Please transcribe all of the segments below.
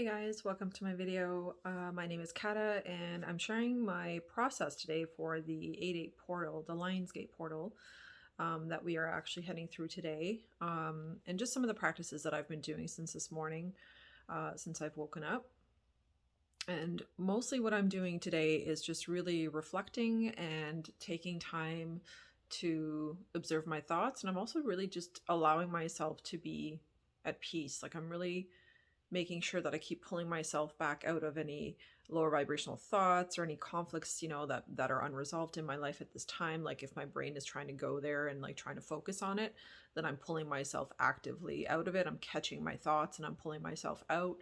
Hey guys, welcome to my video. My name is Kata and I'm sharing my process today for the 8-8 portal, the Lionsgate portal that we are actually heading through today, and just some of the practices that I've been doing since this morning, since I've woken up. And mostly what I'm doing today is just really reflecting and taking time to observe my thoughts. And I'm also really just allowing myself to be at peace. Like I'm really making sure that I keep pulling myself back out of any lower vibrational thoughts or any conflicts, that are unresolved in my life at this time. Like if my brain is trying to go there and like trying to focus on it, then I'm pulling myself actively out of it. I'm catching my thoughts and I'm pulling myself out.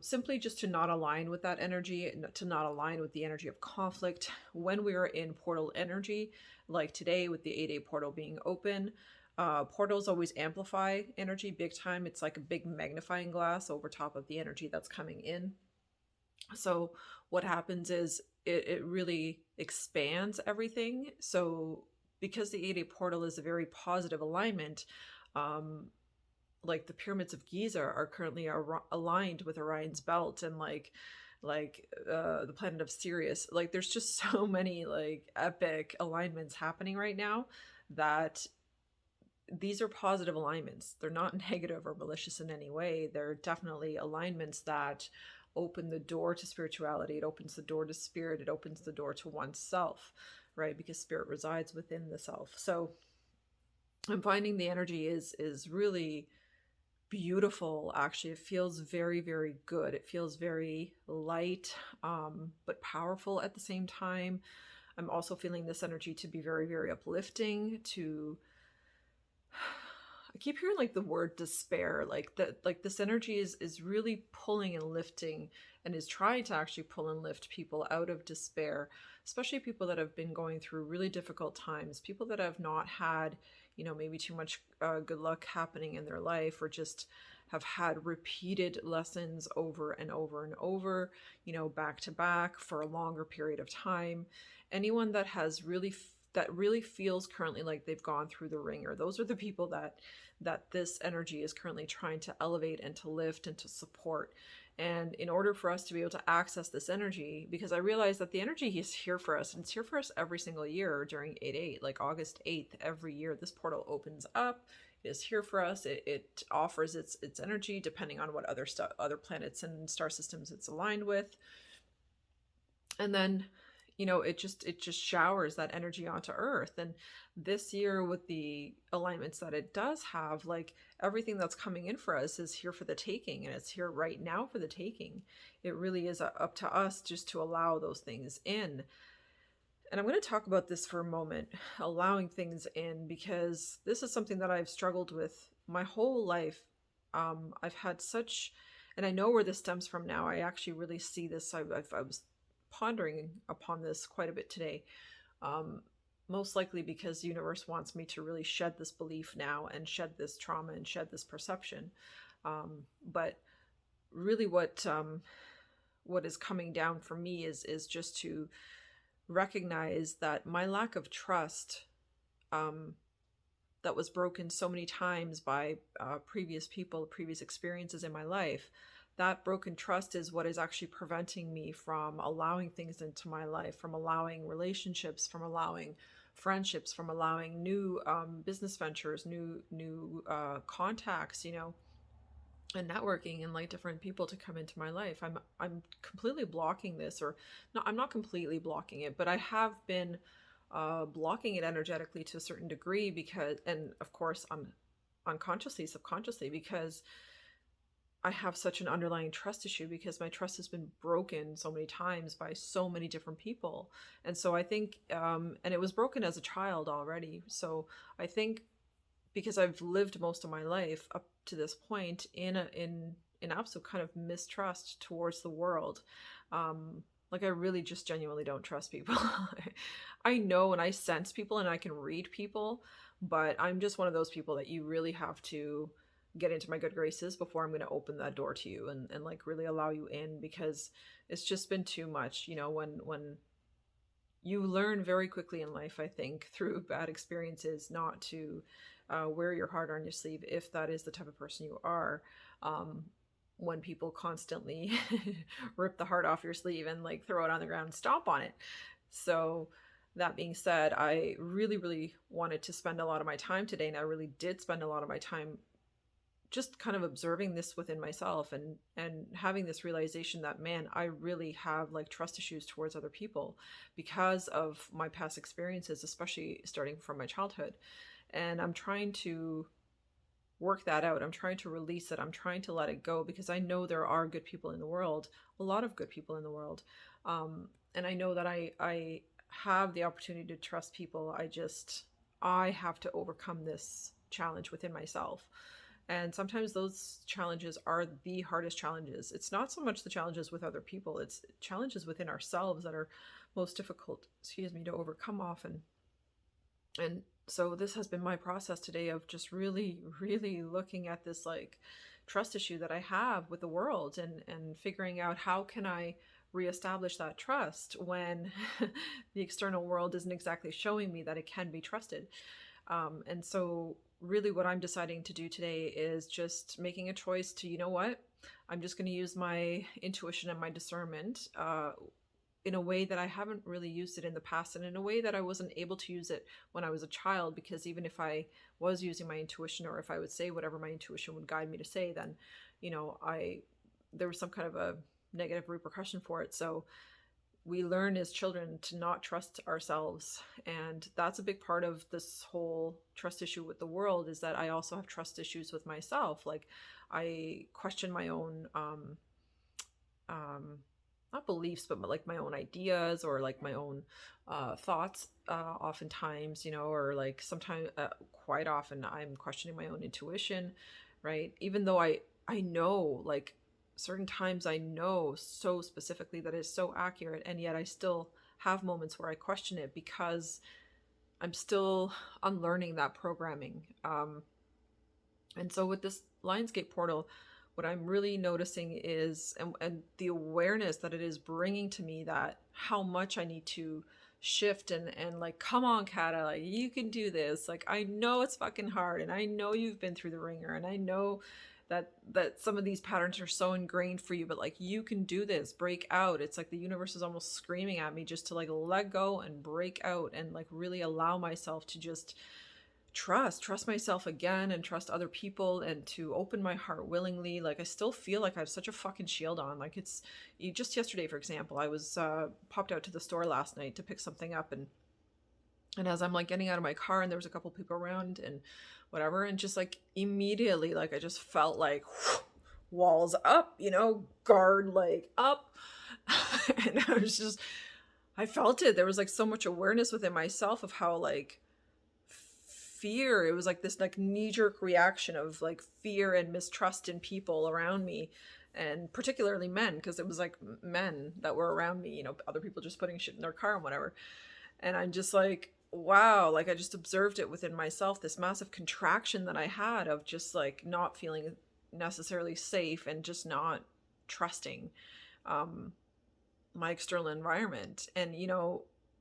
Simply just to not align with that energy, to not align with the energy of conflict. When we are in portal energy, like today with the 8-8 portal being open, portals always amplify energy big time. It's like a big magnifying glass over top of the energy that's coming in. So what happens is it really expands everything. So because the 8-8 portal is a very positive alignment, like the pyramids of Giza are currently aligned with Orion's belt, and the planet of Sirius. Like there's just so many like epic alignments happening right now that these are positive alignments. They're not negative or malicious in any way. They're definitely alignments that open the door to spirituality. It opens the door to spirit. It opens the door to oneself, right? Because spirit resides within the self. So I'm finding the energy is really beautiful. Actually, it feels very, very good. It feels very light, but powerful at the same time. I'm also feeling this energy to be very, very uplifting. I keep hearing like the word despair, like that, like this energy is really pulling and lifting and is trying to actually pull and lift people out of despair, especially people that have been going through really difficult times, people that have not had, maybe too much good luck happening in their life, or just have had repeated lessons over and over and over, back to back for a longer period of time. Anyone that has really feels currently like they've gone through the ringer. Those are the people that this energy is currently trying to elevate and to lift and to support. And in order for us to be able to access this energy, because I realize that the energy is here for us, and it's here for us every single year during 8-8, like August 8th, every year, this portal opens up. It is here for us. It offers its energy depending on what other planets and star systems it's aligned with. And then it just showers that energy onto earth. And this year, with the alignments that it does have, like everything that's coming in for us is here for the taking, and it's here right now for the taking. It really is up to us just to allow those things in. And I'm going to talk about this for a moment, allowing things in, because this is something that I've struggled with my whole life. I've had such, and I know where this stems from now. I actually really see this. I was pondering upon this quite a bit today. Most likely because the universe wants me to really shed this belief now and shed this trauma and shed this perception. But really what is coming down for me is just to recognize that my lack of trust, that was broken so many times by previous people, previous experiences in my life. That broken trust is what is actually preventing me from allowing things into my life, from allowing relationships, from allowing friendships, from allowing new business ventures, new contacts, and networking, and like different people to come into my life. I'm completely blocking this, or no, I'm not completely blocking it, but I have been blocking it energetically to a certain degree, because, and of course unconsciously, subconsciously, because I have such an underlying trust issue, because my trust has been broken so many times by so many different people. And so I think, and it was broken as a child already. So I think because I've lived most of my life up to this point in absolute kind of mistrust towards the world. Like I really just genuinely don't trust people. I know and I sense people and I can read people, but I'm just one of those people that you really have to get into my good graces before I'm going to open that door to you and like really allow you in, because it's just been too much, when you learn very quickly in life, I think, through bad experiences, not to wear your heart on your sleeve if that is the type of person you are. when people constantly rip the heart off your sleeve and like throw it on the ground and stomp on it. So that being said, I really, really wanted to spend a lot of my time today, and I really did spend a lot of my time just kind of observing this within myself, and having this realization that, man, I really have like trust issues towards other people because of my past experiences, especially starting from my childhood. And I'm trying to work that out. I'm trying to release it. I'm trying to let it go, because I know there are good people in the world, a lot of good people in the world. And I know that I have the opportunity to trust people. I have to overcome this challenge within myself. And sometimes those challenges are the hardest challenges. It's not so much the challenges with other people, it's challenges within ourselves that are most difficult, to overcome often. And so this has been my process today of just really, really looking at this like trust issue that I have with the world, and figuring out how can I reestablish that trust when the external world isn't exactly showing me that it can be trusted. And so really what I'm deciding to do today is just making a choice to, you know what, I'm just going to use my intuition and my discernment in a way that I haven't really used it in the past, and in a way that I wasn't able to use it when I was a child, because even if I was using my intuition, or if I would say whatever my intuition would guide me to say, then, there was some kind of a negative repercussion for it. So we learn as children to not trust ourselves. And that's a big part of this whole trust issue with the world, is that I also have trust issues with myself. Like, I question my own, not beliefs, but like my own ideas, or like my own thoughts, oftentimes, or like sometimes, quite often, I'm questioning my own intuition, right? Even though I know, like, certain times I know so specifically that it's so accurate, and yet I still have moments where I question it, because I'm still unlearning that programming. And so with this Lionsgate portal, what I'm really noticing is, and the awareness that it is bringing to me, that how much I need to shift, and like, come on, Kata, like, you can do this. Like, I know it's fucking hard, and I know you've been through the ringer, and I know that some of these patterns are so ingrained for you, but like, you can do this, break out. It's like the universe is almost screaming at me just to like let go and break out, and like really allow myself to just trust myself again, and trust other people, and to open my heart willingly. Like, I still feel like I have such a fucking shield on. Like, it's just yesterday, for example, I was popped out to the store last night to pick something up, and as I'm like getting out of my car, and there was a couple people around and whatever, and just like immediately, like, I just felt like walls up, guard like up. And I felt it. There was like so much awareness within myself of how like fear, it was like this like knee-jerk reaction of like fear and mistrust in people around me, and particularly men, because it was like men that were around me, other people just putting shit in their car and whatever. And I'm just like, wow, like, I just observed it within myself, this massive contraction that I had of just like not feeling necessarily safe, and just not trusting my external environment. And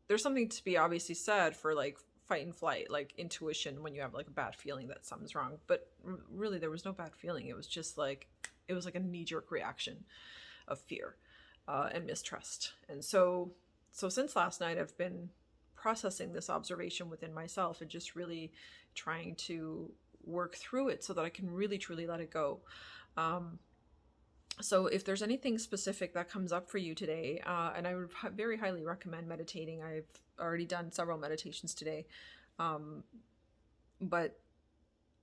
there's something to be obviously said for like fight and flight, like intuition, when you have like a bad feeling that something's wrong. But really, there was no bad feeling. It was just like, it was like a knee-jerk reaction of fear and mistrust. And so since last night, I've been processing this observation within myself, and just really trying to work through it so that I can really truly let it go. So if there's anything specific that comes up for you today, and I would very highly recommend meditating. I've already done several meditations today, but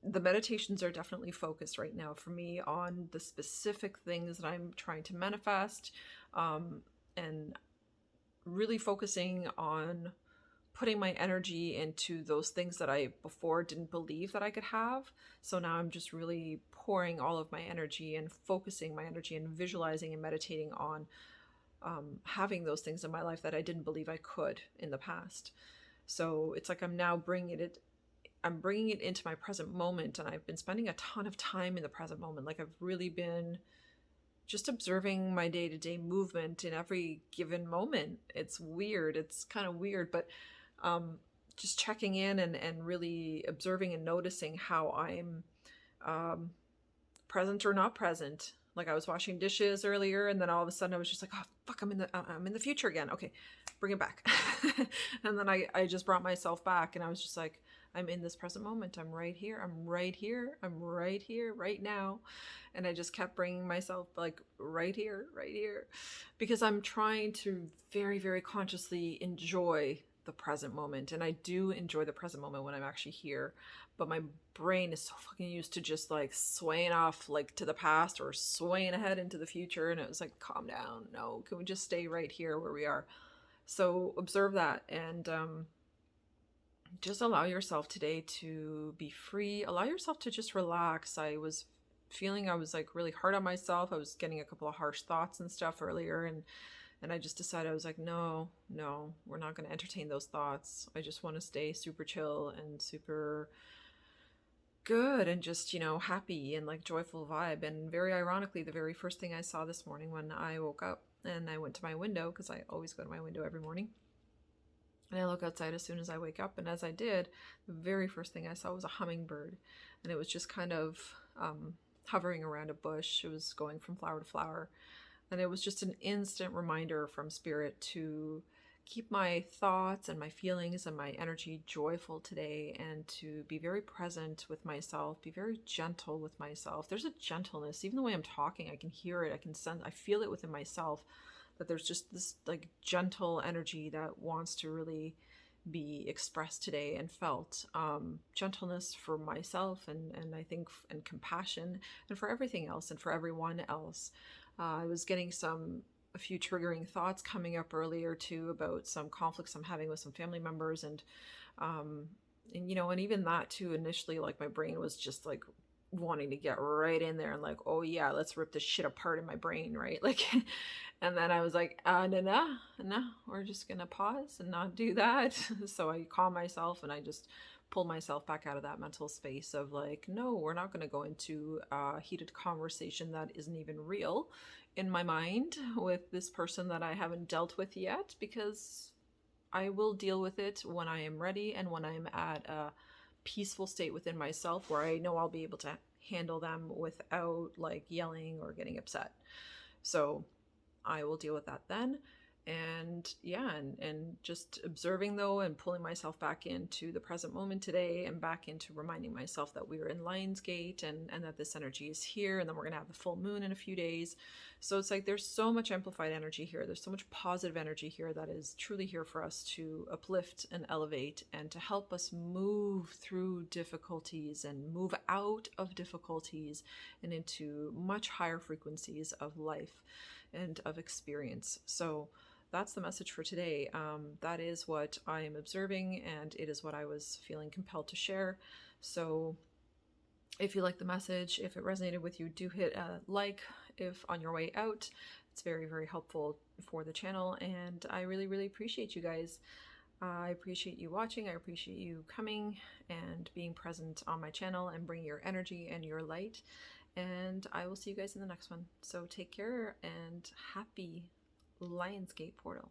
the meditations are definitely focused right now for me on the specific things that I'm trying to manifest, and really focusing on putting my energy into those things that I before didn't believe that I could have. So now I'm just really pouring all of my energy and focusing my energy and visualizing and meditating on having those things in my life that I didn't believe I could in the past. So it's like I'm now bringing it into my present moment, and I've been spending a ton of time in the present moment. Like, I've really been just observing my day-to-day movement in every given moment. It's weird. It's kind of weird, but just checking in and really observing and noticing how I'm present or not present, Like I was washing dishes earlier, and then all of a sudden I was just like, oh fuck, I'm in the future again. Okay, bring it back. And then I just brought myself back, and I was just like, I'm in this present moment. I'm right here. I'm right here. I'm right here, right now. And I just kept bringing myself like right here, because I'm trying to very, very consciously enjoy the present moment. And I do enjoy the present moment when I'm actually here. But my brain is so fucking used to just like swaying off like to the past or swaying ahead into the future. And it was like, calm down. No, can we just stay right here where we are? So observe that, and just allow yourself today to be free. Allow yourself to just relax. I was feeling I was like really hard on myself. I was getting a couple of harsh thoughts and stuff earlier, and I just decided, I was like, no, we're not going to entertain those thoughts. I just want to stay super chill and super good and just, happy and like joyful vibe. And very ironically, the very first thing I saw this morning when I woke up and I went to my window, because I always go to my window every morning, and I look outside as soon as I wake up. And as I did, the very first thing I saw was a hummingbird. And it was just kind of hovering around a bush. It was going from flower to flower. And it was just an instant reminder from Spirit to keep my thoughts and my feelings and my energy joyful today, and to be very present with myself, be very gentle with myself. There's a gentleness, even the way I'm talking, I can hear it, I can sense, I feel it within myself, that there's just this like gentle energy that wants to really be expressed today and felt. Gentleness for myself, and I think, and compassion, and for everything else and for everyone else. I was getting a few triggering thoughts coming up earlier too, about some conflicts I'm having with some family members, and even that too, initially, like my brain was just like wanting to get right in there and like, oh yeah, let's rip this shit apart in my brain, right? Like, and then I was like, no, we're just gonna pause and not do that. So I calm myself, and I just pull myself back out of that mental space of like, no, we're not going to go into a heated conversation that isn't even real in my mind with this person that I haven't dealt with yet, because I will deal with it when I am ready and when I'm at a peaceful state within myself where I know I'll be able to handle them without like yelling or getting upset. So I will deal with that then. And yeah, and just observing though, and pulling myself back into the present moment today, and back into reminding myself that we are in Lionsgate, and that this energy is here, and then we're gonna have the full moon in a few days. So it's like there's so much amplified energy here, there's so much positive energy here that is truly here for us to uplift and elevate, and to help us move through difficulties and move out of difficulties and into much higher frequencies of life and of experience. So that's the message for today. That is what I am observing, and it is what I was feeling compelled to share. So if you like the message, if it resonated with you, do hit a like if on your way out. It's very, very helpful for the channel, and I really, really appreciate you guys. I appreciate you watching. I appreciate you coming and being present on my channel and bringing your energy and your light. And I will see you guys in the next one. So take care, and happy Lionsgate portal.